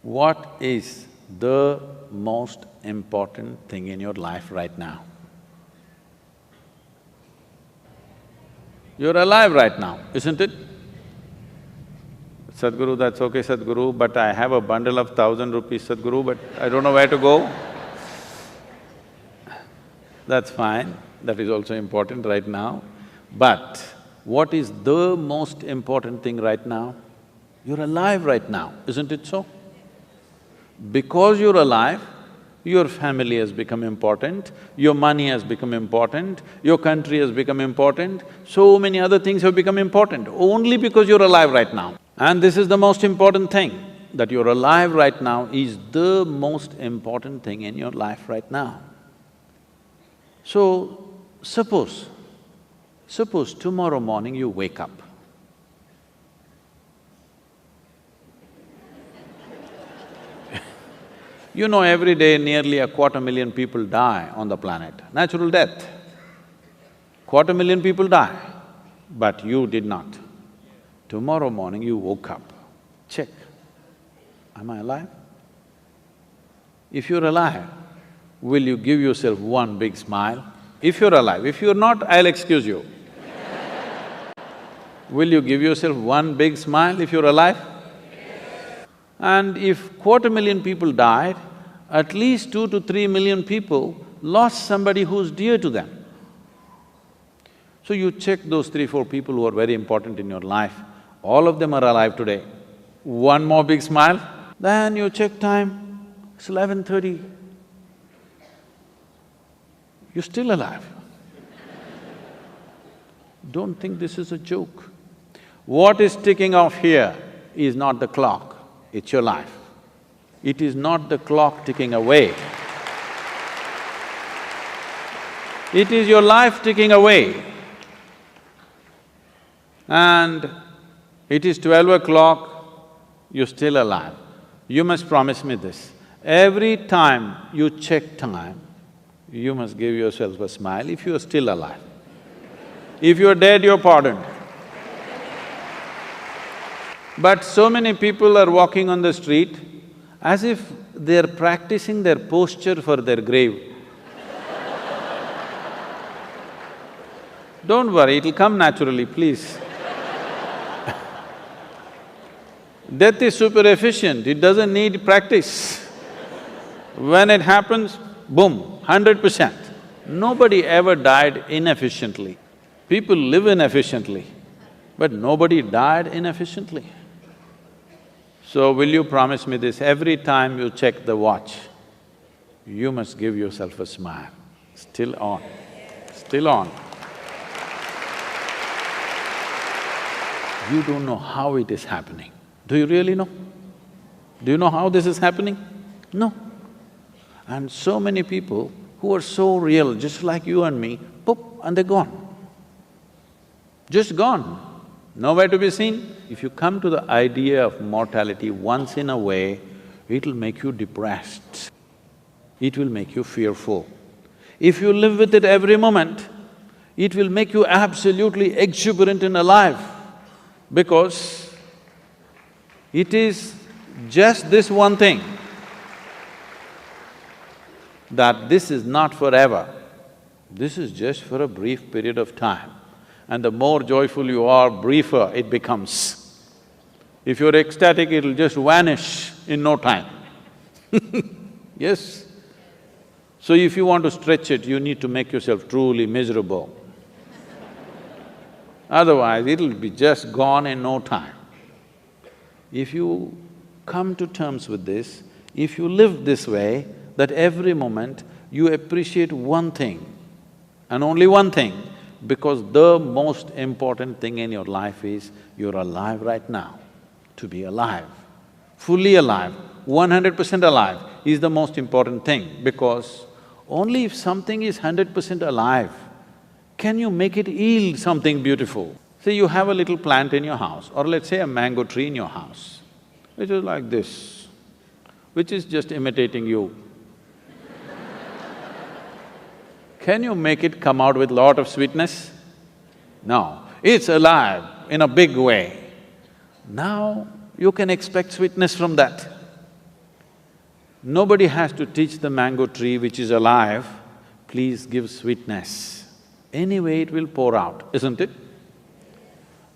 What is the most important thing in your life right now? You're alive right now, isn't it? Sadhguru, that's okay, Sadhguru, but I have a bundle of 1,000 rupees, Sadhguru, but I don't know where to go. That's fine, that is also important right now. But what is the most important thing right now? You're alive right now, isn't it so? Because you're alive, your family has become important, your money has become important, your country has become important, so many other things have become important only because you're alive right now. And this is the most important thing, that you're alive right now is the most important thing in your life right now. So, suppose tomorrow morning you wake up. You know, every day nearly 250,000 people die on the planet, natural death. 250,000 people die, but you did not. Tomorrow morning you woke up, check, am I alive? If you're alive, will you give yourself one big smile? If you're alive, if you're not, I'll excuse you. Will you give yourself one big smile if you're alive? And if 250,000 people died, at least 2 to 3 million people lost somebody who's dear to them. So you check those 3, 4 people who are very important in your life, all of them are alive today. One more big smile, then you check time, it's 11:30. You're still alive. Don't think this is a joke. What is ticking off here is not the clock, it's your life. It is not the clock ticking away. It is your life ticking away. And it is 12 o'clock, you're still alive. You must promise me this, every time you check time, you must give yourself a smile if you are still alive. If you're dead, you're pardoned. But so many people are walking on the street as if they're practicing their posture for their grave. Don't worry, it'll come naturally, please. Death is super efficient, it doesn't need practice. When it happens, boom, 100%. Nobody ever died inefficiently. People live inefficiently, but nobody died inefficiently. So will you promise me this, every time you check the watch, you must give yourself a smile, still on, still on. You don't know how it is happening. Do you really know? Do you know how this is happening? No. And so many people who are so real, just like you and me, poof, and they're gone. Just gone, nowhere to be seen. If you come to the idea of mortality once in a way, it'll make you depressed, it will make you fearful. If you live with it every moment, it will make you absolutely exuberant and alive, because it is just this one thing, that this is not forever, this is just for a brief period of time. And the more joyful you are, briefer it becomes. If you're ecstatic, it'll just vanish in no time. Yes? So if you want to stretch it, you need to make yourself truly miserable. Otherwise, it'll be just gone in no time. If you come to terms with this, if you live this way, that every moment you appreciate one thing and only one thing, because the most important thing in your life is you're alive right now. To be alive, fully alive, 100% alive is the most important thing, because only if something is 100% alive, can you make it yield something beautiful. Say you have a little plant in your house, or let's say a mango tree in your house, which is like this, which is just imitating you. Can you make it come out with lot of sweetness? No, it's alive in a big way. Now you can expect sweetness from that. Nobody has to teach the mango tree which is alive, please give sweetness. Anyway it will pour out, isn't it?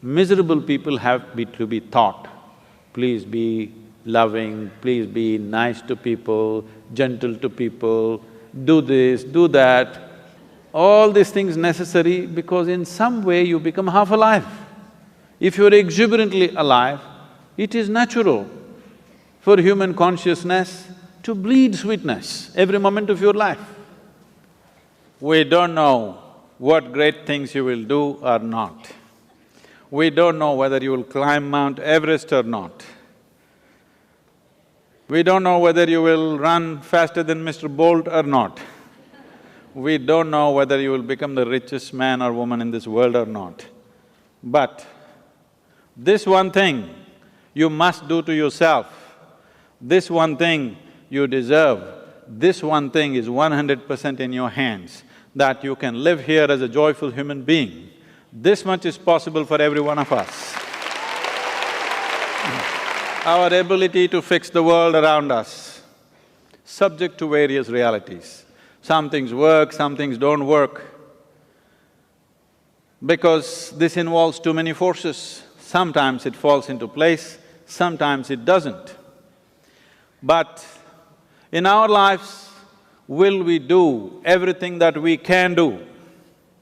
Miserable people have to be taught, please be loving, please be nice to people, gentle to people, do this, do that. All these things necessary because in some way you become half alive. If you're exuberantly alive, it is natural for human consciousness to bleed sweetness every moment of your life. We don't know what great things you will do or not. We don't know whether you will climb Mount Everest or not. We don't know whether you will run faster than Mr. Bolt or not. We don't know whether you will become the richest man or woman in this world or not. But this one thing you must do to yourself, this one thing you deserve, this one thing is 100% in your hands, that you can live here as a joyful human being. This much is possible for every one of us. Our ability to fix the world around us, subject to various realities. Some things work, some things don't work. Because this involves too many forces, sometimes it falls into place, sometimes it doesn't. But in our lives, will we do everything that we can do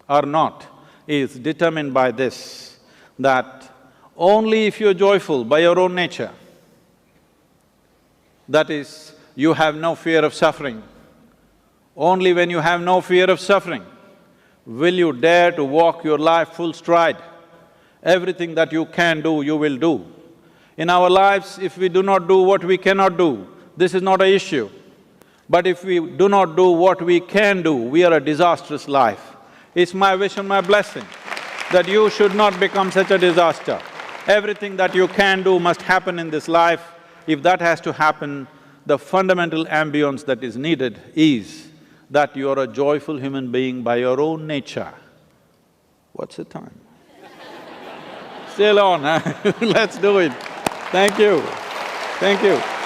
or not is determined by this, that only if you're joyful by your own nature, that is, you have no fear of suffering, only when you have no fear of suffering will you dare to walk your life full stride. Everything that you can do, you will do. In our lives, if we do not do what we cannot do, this is not an issue. But if we do not do what we can do, we are a disastrous life. It's my wish and my blessing that you should not become such a disaster. Everything that you can do must happen in this life. If that has to happen, the fundamental ambience that is needed is that you are a joyful human being by your own nature. What's the time? Still on, huh? Let's do it. Thank you. Thank you.